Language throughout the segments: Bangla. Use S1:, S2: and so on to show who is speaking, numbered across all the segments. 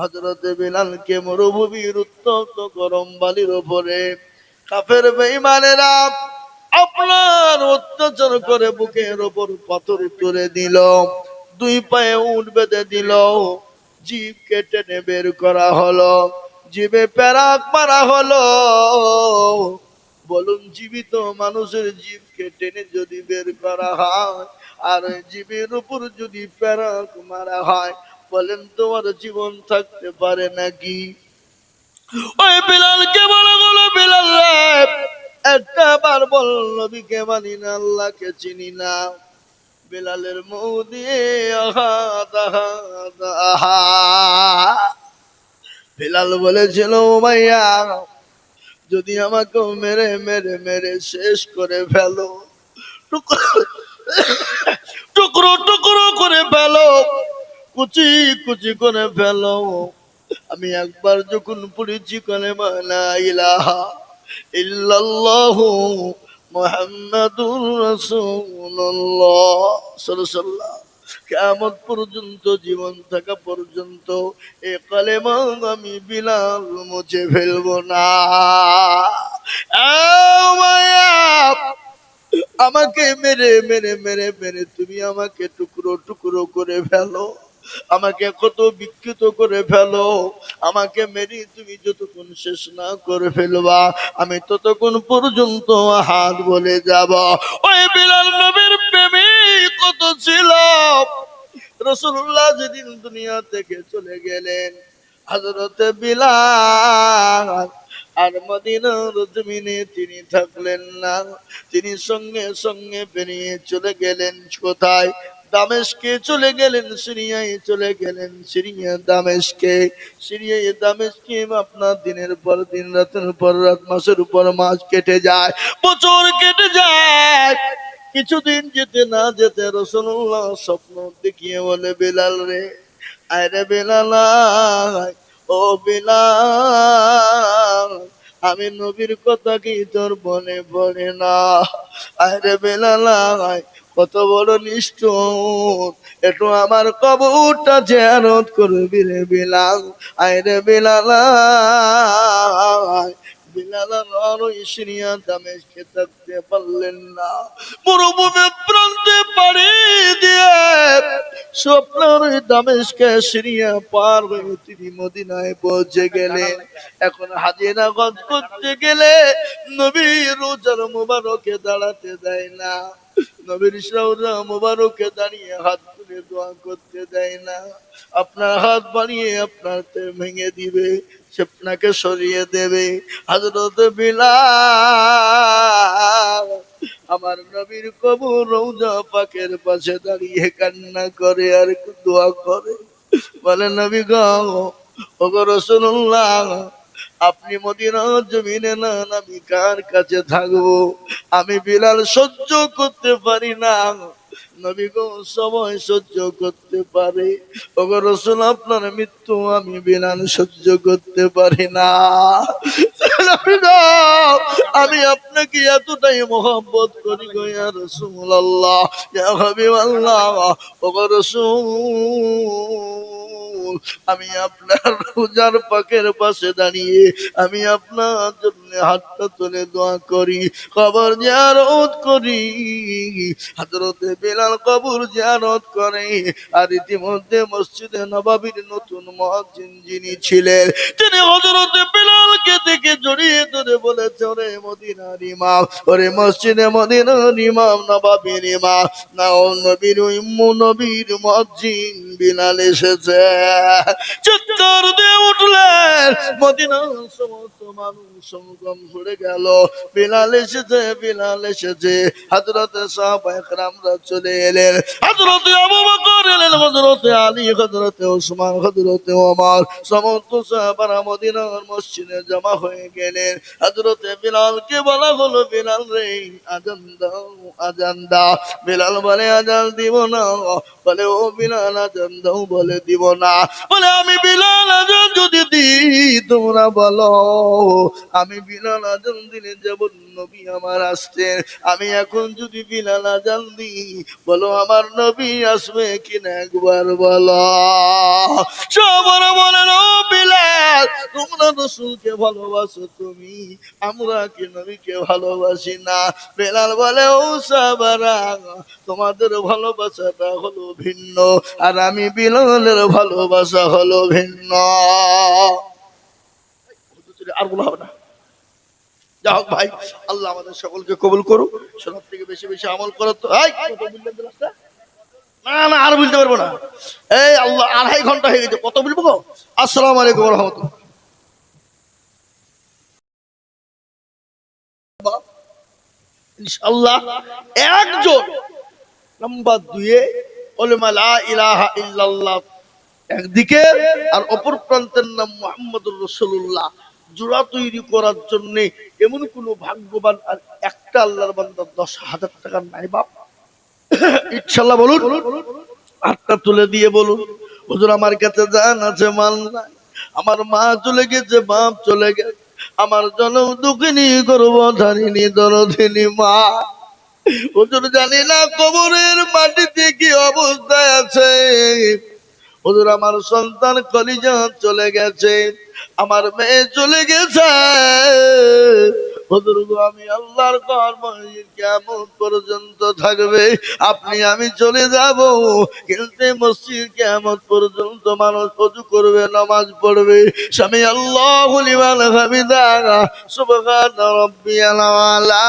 S1: হযরত বিলালকে মরুভূমির উত্তপ্ত গরম বালির উপরে কাফের বেঈমানেরা আপনার অত্যাচার করে বুকের উপর পাথর তুলে দিল, দুই পায়ে উট বেঁধে দিল, জিভ কেটে বের করা হলো, জিভে প্যারাক মারা হলো। বলুন, জীবিত মানুষের জিভকে টেনে যদি বের করা হয় আর জীবের উপর যদি প্যারাক মারা হয়, বলেন তোমার জীবন থাকতে পারে নাকি? ওই বিলালকে বলা হলো, বিলাল রে, একটা বার বল নবীকে মানি না, আল্লাহকে চিনি না। বিলালের মুখ দিয়ে আহাদ আহাদ আহাদ। বিলাল বলেছিল, ভাইয়া যদি আমাকে মেরে মেরে মেরে শেষ করে ফেলো, টুকরো টুকরো করে ফেলো, কুচি কুচি করে ফেলো, আমি একবার যখন পড়েছি কালেমা লা ইলাহা ইল্লাল্লাহু মুহাম্মাদুর রাসূলুল্লাহ সাল্লাল্লাহু, কিয়ামত পর্যন্ত, জীবন থাকা পর্যন্ত এই কালেমা আমি বিলাল মুছে ফেলবো না। আমাকে মেরে মেরে মেরে মেরে তুমি আমাকে টুকরো টুকরো করে ফেলো, আমাকে কত বিকৃত করে ফেলো, আমাকে মেরে তুমি যতক্ষণ শেষ না করে ফেলবা আমি ততক্ষণ পর্যন্ত হাত বলে যাব। ওই বিলাল নবীর প্রেমে কত ছিল। রাসূলুল্লাহ যেদিন দুনিয়া থেকে চলে গেলেন, হযরত বিলাল আর মদিনার জমিনে তিনি থাকলেন না, তিনি সঙ্গে সঙ্গে বেরিয়ে চলে গেলেন কোথায়? দামেস্কে চলে গেলেন, সিরিয়ায় চলে গেলেন, সিরিয়া দামেস্কে। সিরিয়ায় দামেস্কে আপনার দিনের পর দিন, রাতের পর রাত, মাসের উপর মাস কেটে যায়, বছর কেটে যায়। কিছুদিন যেতে না যেতে রাসূলুল্লাহ স্বপ্ন দেখিয়ে বলে, বিলাল রে, আরে বিলাল, ও বিলাল, আমি নবীর কথা কি তোর মনে পড়ে না? আরে বিলাল, কত বড় নিষ্ঠুর, একটু আমার কবরটা জিয়ারত করবি রে বিলাল। আরে বিলাল, বিলাল আর সিরিয়া দামেস্কে থাকতে পারলেন না, মরুভূমি প্রান্তে পাড়ি দিয়ে স্বপ্নের দামেস্কে সিরিয়া পার হয়ে তিনি মদিনায় পৌঁছে গেলেন। এখন হাজিরা গদ করতে গেলে নবীর রোজার মুবারকে দাঁড়াতে দেয় না, নবীর রোজা মুবারকে দাঁড়িয়ে হাত তুলে দোয়া করতে দেয় না। আপনার হাত বাড়িয়ে আপনার ভেঙে দিবে, আপনাকে সরিয়ে দেবে। হযরত বিলাল আমার নবীর কবর রওজা পাকের পাশে দাঁড়িয়ে কান্না করে আর দোয়া করে, বলে, নবী গো, ওগো রাসূলুল্লাহ, আপনি মদিনার জমিনে না, আমি কার কাছে থাকবো? আমি বিলাল সহ্য করতে পারি না। নবী গো, সবাই সহ্য করতে পারে, ওগো রাসূল আপনার মৃত্যু আমি বিলাল সহ্য করতে পারি না। নবী গো, আমি আপনাকে এতটাই মহব্বত করি গো ইয়া রাসূলুল্লাহ, ইয়া হাবিবাল্লাহ, ওগো রাসূল, আমি আপনার রোজার পাকের পাশে দাঁড়িয়ে আমি আপনার জন্য হাতটা তুলে দোয়া করি, কবর জিয়ারত করি। হযরত বিলাল কবর জিয়ারত করে, আর ইতিমধ্যে মসজিদে নববীর নতুন মুয়াজ্জিন যিনি ছিলেন, তিনি হযরত বিলালকে দেখে জড়িয়ে ধরে বলেছে, ওরে মদিনার ইমাম, ওরে মসজিদে মদিনার ইমাম, নববীর ইমাম, না ও নবীর ইম্মু, নবীর মুয়াজ্জিন বিলাল এসেছে। চিৎকার দিয়ে উঠলেন, মদিনার সমস্ত মানুষ সমাগম হয়ে গেল, বিলাল এসেছে, বিলাল এসেছে। হযরত সাহাবায়ে কেরামরা চলে এলেন, হযরত আবু বকর এলেন, হযরত আলী, হযরত ওসমান, হযরত ওমর, সমস্ত সাহাবারা মদিনার মসজিদে জমা হয়ে গেলেন। হযরত বিলালকে বলা হলো, বিলাল রে, আযান দাও, আযান দাও। বিলাল বলে, আযান দিব না। বলে, ও বিলাল, আযান দাও। বলে, দিব না। বলে, আমি বিলাল আযান যদি দিই, তোমরা বলো আমি বিলাল আযান দিলে যেমন নবী আমার আসছেন, আমি এখন যদি বিলাল আযান দিই, বলো আমার নবী আসবে কিনা একবার বলো। সবার বলেন, ও তোমরা রাসূলকে ভালোবাসো তুমি, আমরা কি নবীকে ভালোবাসি না? বেলাল বলে ও সাহাবারা, তোমাদের ভালোবাসাটা হলো ভিন্ন, আর আমি বিলালের ভালোবাসা হলো ভিন্ন। আর বলা হবে না। যা হোক ভাই, আল্লাহ আমাদের সকলকে কবুল করুক, শোনার থেকে বেশি বেশি আমল করো। তো না না আর বলতে পারবো না, এই আল্লাহ 2.5 ঘন্টা হয়ে গেছে, কত বলবো গো। আসসালামু আলাইকুম ওয়া রাহমাতুল্লাহ। ইনশাআল্লাহ একজন নাম্বার 2 উলামা লা ইলাহা ইল্লাল্লাহ একদিকে, আর অপর প্রান্তের নাম মুহাম্মদুর রাসূলুল্লাহ, জোড়া তৈরি করার জন্য এমন কোন ভাগ্যবান আর একটা আল্লাহর বান্দা 10,000 টাকা নাই বাপ? ইনশাআল্লাহ বলুন, হাতটা তুলে দিয়ে বলুন, হুজুর আমার কাছে জান আছে, মাল নাই, আমার মা চলে গেছে, বাপ চলে গেছে, আমার জনম দুঃখিনী গর্ভধারিণী দরদিনী মা, হুজুর জানি না কবরের মাটিতে কি অবস্থায় আছে, হুজুর আমার সন্তান কলিজা চলে গেছে, আমার মেয়ে চলে গেছে, হুজুর গো আমি আল্লাহর কর্ম কিয়ামত পর্যন্ত থাকবে, আপনি আমি চলে যাব, কিন্তু মসজিদ কিয়ামত পর্যন্ত মানুষ ওযু করবে, নামাজ পড়বে, সামি আল্লাহু লিমান হামিদা, সুবহান রাব্বিয়াল আলা,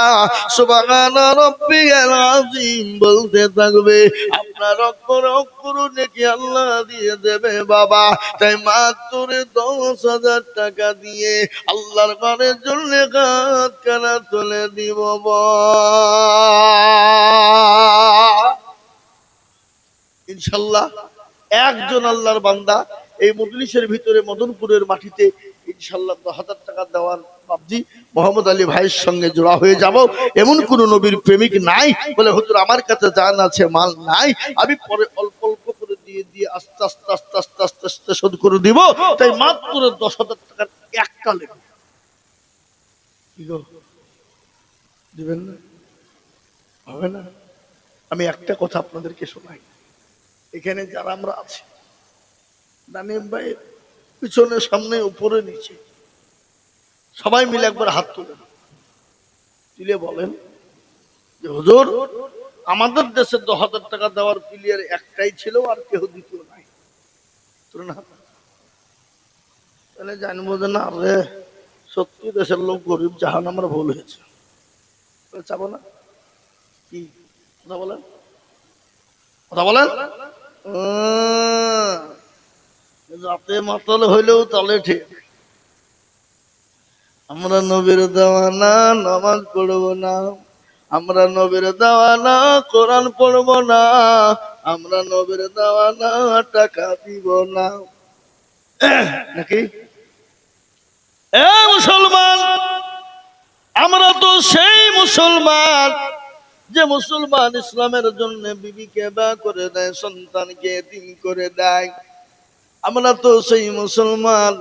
S1: সুবহান রাব্বিয়াল আযীম বলতে থাকবে, আপনার অক্ষর অক্ষর নেকি আল্লাহ দিয়ে দেবে বাবা। তাই মাত্র 10,000 টাকা দিয়ে আল্লাহর ঘরের জন্য হাত কানা তুলে দিব। ইনশাআল্লাহ একজন আল্লাহর বান্দা এই মজলিসের ভিতরে মদনপুরের মাটিতে ইনশাআল্লাহ 10,000 টাকা দেওয়ার বাবজি মোহাম্মদ আলী ভাইয়ের সঙ্গে জোড়া হয়ে যাব। এমন কোন নবীর প্রেমিক নাই বলে হুজুর আমার কাছে জান আছে, মাল নাই, আমি পরে অল্প অল্প করে দিয়ে দিয়ে আস্তে আস্তে আস্তে আস্তে আস্তে আস্তে শোধ করে দিব। তাই মাত্র 10,000 টাকার একটা লেখা কি গো দিবেন না? হবে না? আমি একটা কথা আপনাদেরকে শোনাই, এখানে যারা আমরা আছি, নানিম ভাই পিছনে সামনে উপরে নিচে সবাই মিলে একবার হাত তুলে তুলে বলেন যে হুজুর আমাদের দেশে 10,000 টাকা দেওয়ার প্লেয়ার একটাই ছিল, আর কেউ দ্বিতীয় নাই। তাহলে জানবো যে না রে সত্যি দেশের লোক গরিব, জাহান আমরা ভুল হয়েছে, চাবো না কি? কথা বলেন, কথা বলেন। রাতে মাতাল হইলেও তাহলে ঠিক। আমরা নবীর দেওয়ানা নামাজ পড়বো না, আমরা নবীর দেওয়ানা কোরআন পড়বো না, আমরা নবীর দেওয়ানা টাকা দিব না, নাকি? এ মুসলমান, আমরা তো সেই মুসলমান যে মুসলমান ইসলামের জন্য বিবিকে বা করে দেয়, সন্তানকে এতিম করে দেয়। আমরা তো সেই মুসলমান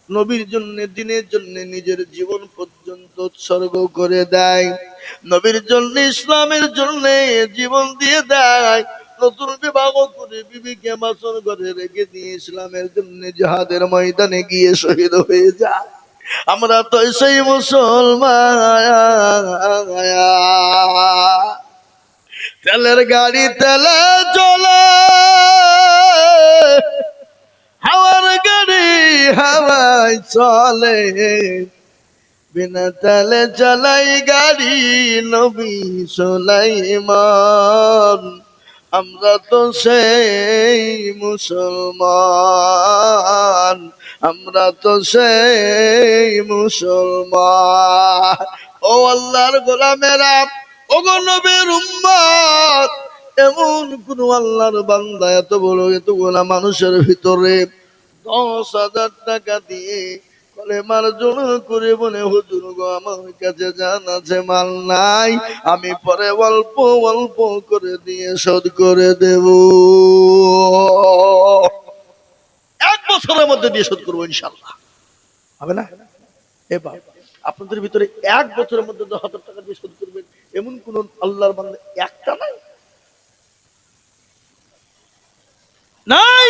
S1: নবীর জন্য দিনের জন্য নিজের জীবন পর্যন্ত উৎসর্গ করে দেয়, নবীর জন্য ইসলামের জন্য জীবন দিয়ে দেয়, নতুন বিবাহ করে বিবিকে বাসর ঘরে রেখে দিয়ে ইসলামের জন্য জিহাদের ময়দানে গিয়ে শহীদ হয়ে যায়। আমরা তো সেই মুসলমান, তেলের গাড়ি তেলে চলে, হাওয়ার গাড়ি হাওয়ায় চলে, বিনা তেলে চালাই গাড়ি নবী সুলাইমান। আমরা তো সেই মুসলমান, আমরা তো সেই মুসলমান। ও আল্লাহর গোলামেরা, ও গো নবীর উম্মত, এমন কোন আল্লাহর বান্দা এত বড় এতগুলা মানুষের ভিতরে 10,000 টাকা দিয়ে কলেমার জন্য করে বলে হুজুর গো আমার কাছে জান আছে, মাল নাই, আমি পরে অল্প অল্প করে দিয়ে শোধ করে দেব, 1 বছরের মধ্যে দিয়ে শোধ করবো ইনশাআল্লাহ। হবে না? এবার আপনাদের ভিতরে 1 বছরের মধ্যে 10,000 টাকা দিয়ে শোধ করবেন এমন কোন আল্লাহর বান্দা একটা নাই? নাই।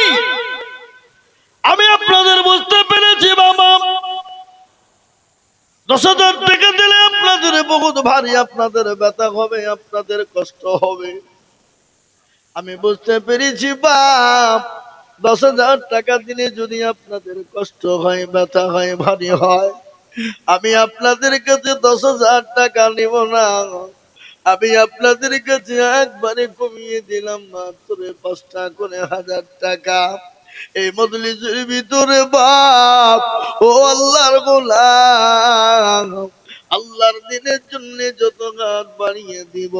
S1: আমি আপনাদের বুঝতে পেরেছি বাবা। 10,000 টাকা দিলে আপনাদের বহুত ভারী, আপনাদের ব্যথা হবে, আপনাদের কষ্ট হবে। আমি বুঝতে পেরেছি বাপ, 10,000 টাকা দিলে যদি আপনাদের কষ্ট হয়, ব্যথা হয়, ভারী হয়, আমি আপনাদের কাছে 10,000 টাকা নিব না। আমি আপনাদের কাছে একবারে কমিয়ে দিলাম মাত্র 5 টাকা করে 1,000 টাকা। এই মজলিসের ভিতরে বাপ, ও আল্লাহর গোলাম, আল্লাহর দিনের জন্য যত হাত বাড়িয়ে দিব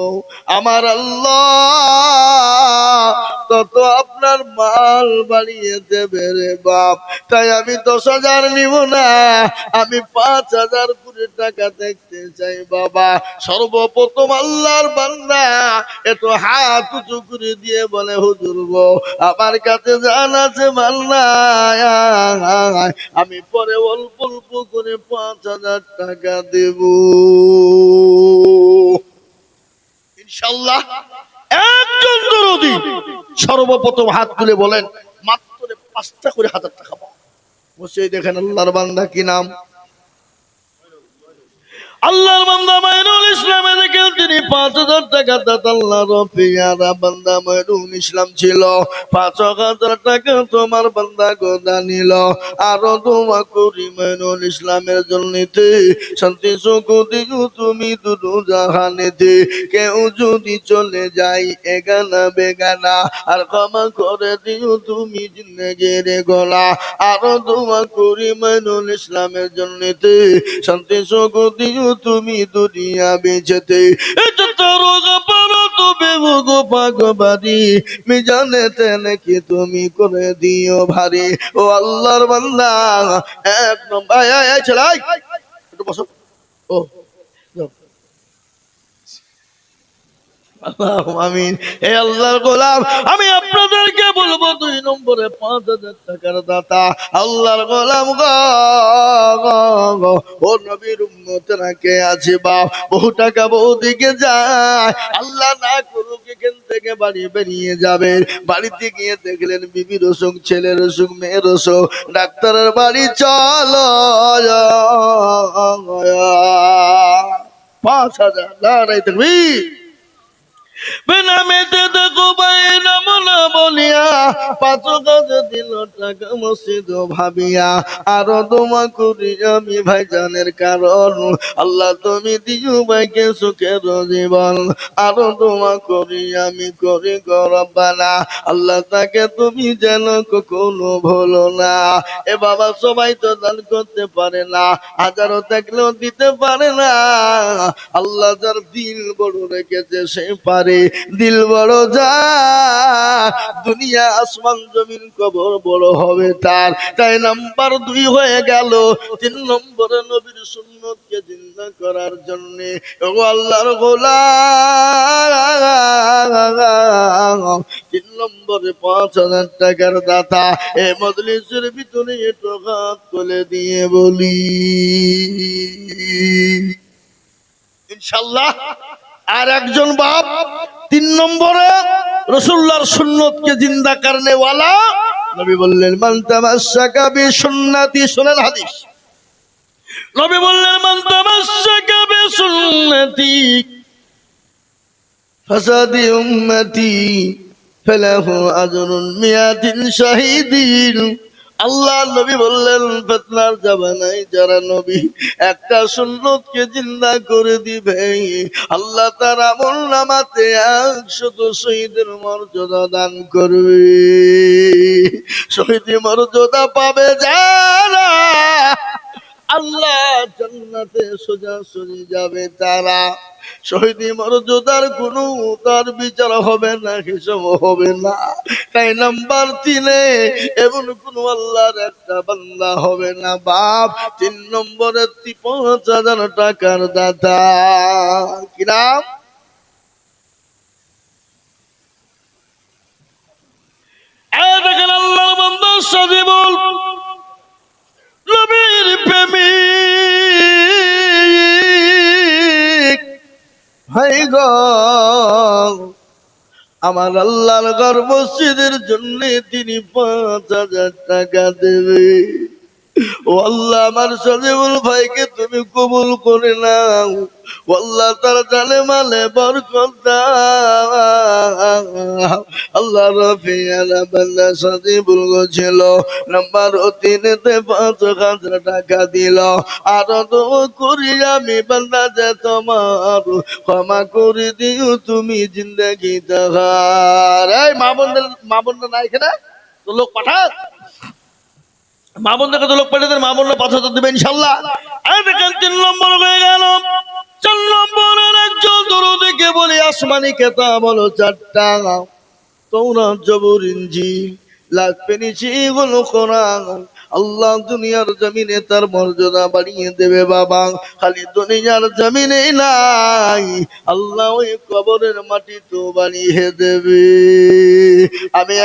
S1: আমার আল্লাহ তত আপনার মাল বাড়িয়ে দেবে রে বাপ। তাই আমি 10,000 নিব না, আমি 5,000 করে টাকা দেখতে চাই বাবা। সর্বপ্রথম আল্লাহর বান্দা এত হাত উঁচু করে দিয়ে বলে, হুজুর গো, আমার কাছে জান আছে মাল নাই, আমি পরে অল্প অল্প করে 5,000 টাকা দেব ইনশাআল্লাহ। একজন দরদি সর্বপ্রথম হাত তুলে বলেন, মাত্র 5টা করে 1,000 টাকা পাবো। বসে দেখেন আল্লাহর বান্দা কি নাম, আল্লাহর বান্দা মাইনুল ইসলামে দেখেন তিনি 5,000 টাকা দাতা। আল্লাহর পেয়ারা বান্দা মাইনুল ইসলাম ছিল। 5,000 টাকা তোমার বান্দা গোদা নিল। আরো দোয়া করি মাইনুল ইসলামের জন্যতে শান্তি সুখ দিও তুমি দুরু জাহানেতে। কেউ যদি চলে যাই এগানা বেগানা, আর ক্ষমা করে দিও তুমি জিন্দেগির গলা। আরো দোয়া করি মাইনুল ইসলামের জন্যতে শান্তি সুখ দিও তুমি দুনিয়া বেঁচেতে। মিজানেতে নাকি তুমি করে দিও ভারী। ও আল্লাহর বান্দা এক নম্বর ছেলে একটু বসো। ও আমিন। হে আল্লাহর গোলাম, আমি আপনাদেরকে বলবো 2 নম্বরে 5,000 টাকার দাতা আল্লাহর গোলাম গো, ও নবীর উম্মতেরা কে আছে বাপ, বহু টাকা বহু দিকে যায়, আল্লাহ না করুক এখান থেকে বাড়ি বেরিয়ে যাবে, বাড়িতে গিয়ে দেখলেন বিবির অসুখ, ছেলের অসুখ, মেয়ের অসুখ, ডাক্তারের বাড়ি চলো 5,000 লড়াই থাকবি বেনামেতে দেখো বাইনা মনা বলিয়া 5 গজ দিল টাকা মসজিদ ভাবিয়া। আরো দোয়া করি আমি ভাইজানের কারণ, আল্লাহ তুমি দিও ভাইকে সুখের জীবন। আরো দোয়া করি আমি করি রব্বানা, আল্লাহ তাকে তুমি যেন কখনো ভুলো না। এ বাবা সবাই তো দান করতে পারে না, হাজারো থাকলেও দিতে পারে না। আল্লাহ যার দিল বড় রেখেছে সে পারে, দিল বড় যা দুনিয়া আসমান জমিন কবর বড় হবে তার। তাই নাম্বার 2 হয়ে গেল 3 নম্বরে নবীর সুন্নতকে জিন্দা করার জন্য। ও আল্লাহর গোলাম 3 নম্বরে 5,000 টাকার দাতা। এই মজলিসের ভিতরে একটু হাত তুলে দিয়ে বলি ইনশাআল্লাহ। আর একজন বাপ 3 নম্বরে রাসূলুল্লাহর সুন্নতকে জিন্দা করনে वाला নবী বললেন, মান তামাসসাকা বিসুন্নতি। শুনেন হাদিস, নবী বললেন, মান তামাসসাকা বিসুন্নতি ফাসাদি উম্মতি ফালাহু আজরুন মিয়াতিন শাহীদিন। আল্লাহ নবী বললেন, ফিতনার জামানায় যারা নবী একটা সুন্নতকে জিন্দা করে দিবে, আল্লাহ তার আমলনামাতে 100 শহীদের মর্যাদা দান করবে। শহীদ মর্যাদা পাবে যারা, আল্লাহ জান্নাতে সোজাসুজি যাবে তারা। শহীদি মর্যাদার কোনো তার বিচার হবে না, হিসাব হবে না। তাই নাম্বার 3 এমন কোন আল্লাহর একটা বান্দা হবে না বাপ 3 নম্বরে 5,000 টাকার দাতা। কি নাম? দেখেন আল্লাহর বান্দা সাজিবুল নবীর প্রেমিক ভাই গো, আমার আল্লাহর ঘর মসজিদের জন্য তিনি 5,000 টাকা দেবে। ও আল্লাহ, আমার সাজিবুল ভাইকে তুমি তুমি কবুল করে নাও। আল্লাহ তার জানে মালে বরকত দাও। আল্লাহ রফি আলা বান্দা সাথে ভুল ছিল, নাম্বার 3-তে 5,000 টাকা দিল। আরো তো করি আমি বান্দা যে তোমার ক্ষমা করে দিও তুমি জিন্দগি তাহার। এই মা বোনদের নাই এখানে তো লোক পাঠান, মা বোনদেরকে তো লোক পাঠিয়ে দেন, মা বোনরা 5,000 দেবে ইনশাল্লাহ। আর দেখেন 3 নম্বর হয়ে গেল। 4 নম্বরের একজন দরুদকে বলি আসমানি কেতাব হলো 4টা, তৌরাত জবুর ইনজিল, লাগবে নিচে হলো কোরআন। আল্লাহ দুনিয়ার জমিনে তার মর্যাদা বাড়িয়ে দেবে বাবা, খালি দুনিয়ার জমিনে নাই, আল্লাহ ওই কবরের মাটি তো বানিয়ে দেবে। আমি